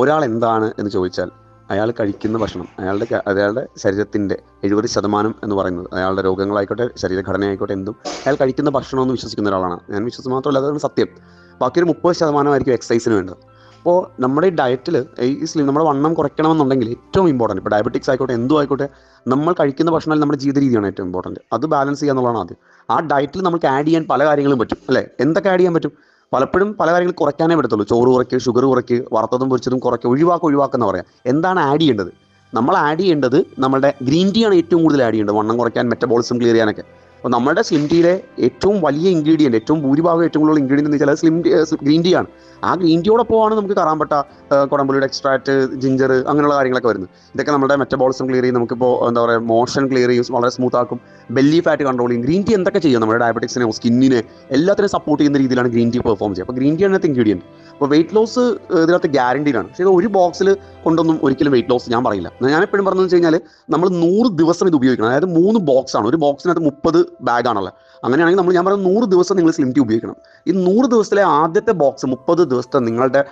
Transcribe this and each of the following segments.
ഒരാൾ എന്താണ് എന്ന് ചോദിച്ചാൽ അയാൾ കഴിക്കുന്ന ഭക്ഷണം അയാളുടെ ശരീരത്തിൻ്റെ 70% എന്ന് പറയുന്നത് അയാളുടെ രോഗങ്ങളായിക്കോട്ടെ ശരീരഘടനയായിക്കോട്ടെ എന്തും അയാൾ കഴിക്കുന്ന ഭക്ഷണം എന്ന് വിശ്വസിക്കുന്ന ഒരാളാണ്. ഞാൻ വിശ്വസിച്ച് മാത്രമല്ല, അതാണ് സത്യം. ബാക്കി ഒരു 30% എക്സസൈസിന് വേണ്ടത്. അപ്പോൾ നമ്മുടെ ഈ ഡയറ്റിൽ നമ്മുടെ വണ്ണം കുറയ്ക്കണമെന്നുണ്ടെങ്കിൽ ഏറ്റവും ഇമ്പോർട്ടൻറ്റ്, ഇപ്പോൾ ഡയബറ്റിക്സ് ആയിക്കോട്ടെ എന്തും ആയിക്കോട്ടെ, നമ്മൾ കഴിക്കുന്ന ഭക്ഷണം നമ്മുടെ ജീവിത രീതിയാണ് ഏറ്റവും ഇമ്പോർട്ടൻറ്റ്. അത് ബാലൻസ് ചെയ്യുക എന്നുള്ളതാണ് ആദ്യം. ആ ഡയറ്റിൽ നമുക്ക് ആഡ് ചെയ്യാൻ പല കാര്യങ്ങളും പറ്റും, അല്ലേ? എന്തൊക്കെ ആഡ് ചെയ്യാൻ പറ്റും? പലപ്പോഴും പല കാര്യങ്ങൾ കുറയ്ക്കാനേ പറ്റത്തുള്ളൂ. ചോറ് കുറയ്ക്കുക, ഷുഗർ കുറയ്ക്കുക, വറുത്തതും പൊരിച്ചതും കുറയ്ക്കുക, ഒഴിവാക്കുന്ന പറയാം. എന്താണ് ആഡ് ചെയ്യേണ്ടത്? നമ്മൾ ആഡ് ചെയ്യേണ്ടത് നമ്മുടെ ഗ്രീൻ ടീ ആണ് ഏറ്റവും കൂടുതൽ ആഡ് ചെയ്യേണ്ടത്, വണ്ണം കുറയ്ക്കാൻ, മെറ്റബോളിസം ക്ലിയർ ചെയ്യാനൊക്കെ. അപ്പോൾ നമ്മുടെ സ്ലിം ടീയിലെ ഏറ്റവും വലിയ ഇൻഗ്രീഡിയൻറ്റ്, ഏറ്റവും ഭൂരിഭാഗം ഏറ്റവും കൂടുതൽ ഇൻഗ്രീഡിയൻറ്റ് എന്ന് വെച്ചാൽ ഗ്രീൻ ടീ ആണ്. ആ ഗ്രീൻ ടീയോടൊപ്പമാണ് നമുക്ക് കറാമ്പട്ട, കുടംപുളിയുടെ എക്സ്ട്രാക്റ്റ്, ജിഞ്ചർ, അങ്ങനെയുള്ള കാര്യങ്ങളൊക്കെ വരുന്നത്. ഇതൊക്കെ നമ്മുടെ മെറ്റബോളിസം ക്ലിയർ ചെയ്യും, നമുക്കിപ്പോൾ എന്താ പറയുക, മോഷൻ ക്ലിയർ ചെയ്യും, വളരെ സ്മൂത്ത് ആക്കും, ബെല്ലി ഫാറ്റ് കൺട്രോൾ ചെയ്യും. ഗ്രീൻ ടീ എന്തൊക്കെ ചെയ്യും? നമ്മുടെ ഡയബറ്റിക്സിനെ, സ്കിന്നിനെ, എല്ലാത്തിനും സപ്പോർട്ട് ചെയ്യുന്ന രീതിയിലാണ് ഗ്രീൻ ടീ പെർഫോം ചെയ്യുക. അപ്പോൾ ഗ്രീൻ ടീ ആണ് ഇൻഗ്രീഡിയൻറ്റ്. അപ്പോൾ വെയിറ്റ് ലോസ് ഇതിനകത്ത് ഗ്യാരണ്ടീഡാണ്. പക്ഷേ ഇത് ഒരു ബോക്സിൽ കൊണ്ടൊന്നും ഒരിക്കലും വെയിറ്റ് ലോസ് ഞാൻ പറയില്ല. ഞാൻ എപ്പോഴും പറഞ്ഞതെന്ന് വെച്ച് കഴിഞ്ഞാൽ നമ്മൾ 100 ദിവസം ഇത് ഉപയോഗിക്കണം. അതായത് 3 ബോക്സാണ്, ഒരു ബോക്സിനകത്ത് 30 ബാഗാണല്ലോ. അങ്ങനെയാണെങ്കിൽ ഞാൻ പറയുന്നത് 100 ദിവസം നിങ്ങൾ സ്ലിം ടീ ഉപയോഗിക്കണം. ഈ 100 ദിവസത്തിലെ ആദ്യത്തെ ബോക്സ്, 30 ദിവസത്തെ നിങ്ങളുടെ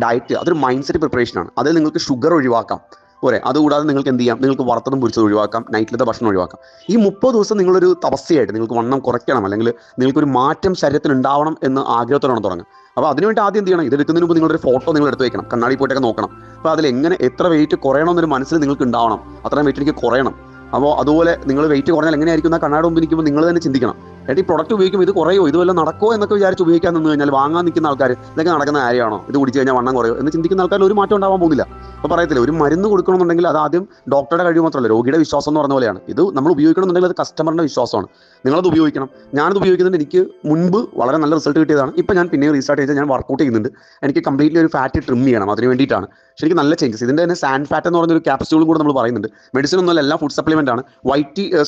ഡയറ്റ്, അതൊരു മൈൻഡ് സെറ്റ് പ്രിപ്പറേഷനാണ്. അതിൽ നിങ്ങൾക്ക് ഷുഗർ ഒഴിവാക്കാം പോരെ. അതുകൂടാതെ നിങ്ങൾക്ക് എന്ത് ചെയ്യാം? നിങ്ങൾക്ക് വറുത്തതും പൊരിച്ചതും ഒഴിവാക്കാം, നൈറ്റിലത്തെ ഭക്ഷണം ഒഴിവാക്കാം. ഈ 30 ദിവസം നിങ്ങളൊരു തപസ്യയായിട്ട് നിങ്ങൾക്ക് വണ്ണം കുറയ്ക്കണം, അല്ലെങ്കിൽ നിങ്ങൾക്കൊരു മാറ്റം ശരീരത്തിന് ഉണ്ടാവണം എന്ന് ആഗ്രഹത്തോടാണ് തുടങ്ങുക. അപ്പോൾ അതിനുവേണ്ടി ആദ്യം എന്ത് ചെയ്യണം? ഇതെടുക്കുന്നതിന് മുമ്പ് നിങ്ങളൊരു ഫോട്ടോ നിങ്ങൾ എടുത്ത് വെക്കണം, കണ്ണാടി പോയിട്ടൊക്കെ നോക്കണം. അപ്പോൾ അതിൽ എത്ര വെയിറ്റ് കുറയണമെന്നൊരു മനസ്സിൽ നിങ്ങൾക്ക് ഉണ്ടാവണം. അത്രയും വെയിറ്റ് എനിക്ക് കുറയണം. അപ്പോൾ അതുപോലെ നിങ്ങൾ വെയിറ്റ് കുറഞ്ഞാൽ എങ്ങനെയായിരിക്കും? ആ കണ്ണാടി മുമ്പ് നിൽക്കുമ്പോൾ നിങ്ങൾ തന്നെ ചിന്തിക്കണം, എന്നിട്ട് ഈ പ്രൊഡക്റ്റ് ഉപയോഗിക്കുമ്പോൾ ഇത് കുറയോ, ഇത് വല്ല നടക്കോ എന്നൊക്കെ വിചാരിച്ച് ഉപയോഗിക്കാൻ നിന്ന് കഴിഞ്ഞാൽ വാങ്ങാൻ നിൽക്കുന്ന ആൾക്കാർ ഇതൊക്കെ നടക്കുന്ന കാര്യമാണോ, ഇത് കുടിച്ച് കഴിഞ്ഞാൽ വണ്ണം കുറയോ എന്ന് ചിന്തിക്കുന്ന ആൾക്കാർ ഒരു മാറ്റം ഉണ്ടാവാൻ പോകുന്നില്ല. അപ്പോൾ പറയത്തില്ല, ഒരു മരുന്ന് കൊടുക്കണമെന്നുണ്ടെങ്കിൽ അത് ആദ്യം ഡോക്ടറുടെ കഴിവ് മാത്രമല്ല, രോഗിയുടെ വിശ്വാസം എന്ന് പറഞ്ഞ പോലെയാണ്. ഇത് നമ്മൾ ഉപയോഗിക്കണമെന്നുണ്ടെങ്കിൽ അത് കസ്റ്റമറിൻ്റെ വിശ്വാസമാണ്. നിങ്ങളത് ഉപയോഗിക്കണം. ഞാനത് ഉപയോഗിക്കുന്നുണ്ട്. എനിക്ക് മുൻപ് വളരെ നല്ല റിസൾട്ട് കിട്ടിയതാണ്. ഇപ്പോൾ ഞാൻ പിന്നെ റീസ്റ്റാർട്ട് ചെയ്താൽ ഞാൻ വർക്കൗട്ട് ചെയ്യുന്നുണ്ട്. എനിക്ക് കംപ്ലീറ്റ്ലി ഒരു ഫാറ്റ് ട്രിം ചെയ്യണം, അതിന് വേണ്ടിയിട്ടാണ്. ശരിക്കും നല്ല ചേഞ്ചസ്. ഇതിൻ്റെ തന്നെ സാൻ ഫാറ്റ് എന്ന് പറഞ്ഞൊരു ക്യാപ്സ്യൂളും കൂടെ നമ്മൾ പറയുന്നുണ്ട്. മെഡിസിൻ ഒന്നുമല്ല, എല്ലാം ഫുഡ് സപ്ലിമെൻ്റ് ആണ്.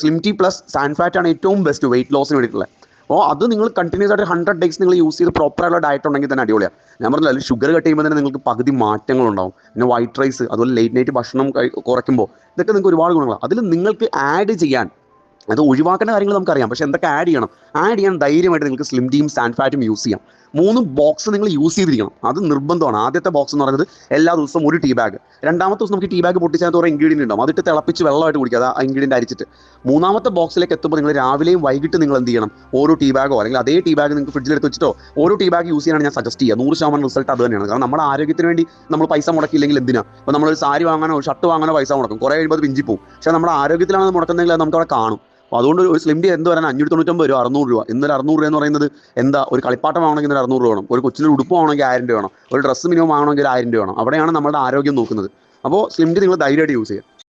Slim tea plus san fat ആണ് ഏറ്റവും ബെസ്റ്റ് വെയിറ്റ് ലോസിന് വേണ്ടിയിട്ടുള്ളത്. അപ്പോൾ അത് നിങ്ങൾ കണ്ടിന്യൂസ് ആയിട്ട് 100 ഡേയ്സ് നിങ്ങൾ യൂസ് ചെയ്ത് പ്രോപ്പറായുള്ള ഡയറ്റ് ഉണ്ടെങ്കിൽ തന്നെ അടിപൊളിയാണ്. ഞാൻ പറഞ്ഞില്ല, അതിൽ ഷുഗർ കട്ട് ചെയ്യുമ്പോൾ തന്നെ നിങ്ങൾക്ക് പകുതി മാറ്റങ്ങളുണ്ടാവും. പിന്നെ വൈറ്റ് റൈസ്, അതുപോലെ ലേറ്റ് നൈറ്റ് ഭക്ഷണം കുറയ്ക്കുമ്പോൾ ഇതൊക്കെ നിങ്ങൾക്ക് ഒരുപാട് ഗുണങ്ങളാണ്. അതിൽ നിങ്ങൾക്ക് ആഡ് ചെയ്യാൻ, അത് ഒഴിവാക്കേണ്ട കാര്യങ്ങൾ നമുക്കറിയാം, പക്ഷേ എന്തൊക്കെ ആഡ് ചെയ്യാൻ ധൈര്യമായിട്ട് നിങ്ങൾക്ക് സ്ലിം ടീം സാൻ ഫാറ്റും യൂസ് ചെയ്യാം. 3 ബോക്സ് നിങ്ങൾ യൂസ് ചെയ്തിരിക്കണം, അത് നിർബന്ധമാണ്. ആദ്യത്തെ ബോക്സ് എന്ന് പറയുന്നത് എല്ലാ ദിവസവും ഒരു ടീ ബാഗ്. രണ്ടാമത്തെ ദിവസം നമുക്ക് ടീ ബാഗ് പൊട്ടിച്ചാൽ കുറേ ഇൻഗ്രീഡിയൻറ്റ് ഉണ്ടാവും, അതിട്ട് തിളപ്പിച്ച് വെള്ളമായിട്ട് കുടിക്കുക, അത് ആ ഇൻഗ്രീഡിയൻറ്റ് അരിച്ചിട്ട്. മൂന്നാമത്തെ ബോക്സിലേക്ക് എത്തുമ്പോൾ നിങ്ങൾ രാവിലെയും വൈകിട്ട് നിങ്ങൾ എന്ത് ചെയ്യണം? ഓരോ ടീ ബാഗോ അല്ലെങ്കിൽ അതേ ടീ ബാഗ് നിങ്ങൾക്ക് ഫ്രിഡ്ജിലെടുത്ത് വെച്ചിട്ടോ ഓരോ ടീ ബാഗ് യൂസ് ചെയ്യാനാണ് ഞാൻ സജസ്റ്റ് ചെയ്യുക. 100% റിസൾട്ട് അത് തന്നെയാണ്. കാരണം നമ്മുടെ ആരോഗ്യത്തിന് വേണ്ടി നമ്മൾ പൈസ മുടക്കിയില്ലെങ്കിൽ എന്തിനാ? അപ്പോൾ നമ്മളൊരു സാരി വാങ്ങാനോ ഷർട്ട് വാങ്ങാനോ പൈസ മുടക്കും, കുറേ കഴിയുമ്പോൾ അത് പിഞ്ചി പോകും. പക്ഷേ നമ്മുടെ ആരോഗ്യത്തിലാണ് മുടക്കുന്നതെങ്കിൽ അത് നമുക്ക് അവിടെ കാണും. അപ്പോൾ അതുകൊണ്ട് ഒരു സ്ലിം ടീ എന്ത് പറയാൻ 599 രൂപ, 600 രൂപ. ഇന്നൊരു 600 രൂപ എന്ന് പറയുന്നത് എന്താ? ഒരു കളിപ്പാട്ടം വാങ്ങണമെങ്കിൽ 600 രൂപ വേണം, ഒരു കൊച്ചിനൊരു ഉടുപ്പ് വാങ്ങണമെങ്കിൽ 1000 രൂപ വേണം, ഒരു ഡ്രസ്സ് മിനിമം വാങ്ങണമെങ്കിൽ 1000 രൂപ വേണം. അവിടെയാണ് നമ്മുടെ ആരോഗ്യം നോക്കുന്നത്. അപ്പോൾ സ്ലിം ടീ നിങ്ങൾ ധൈര്യമായിട്ട് യൂസ് ചെയ്യുക.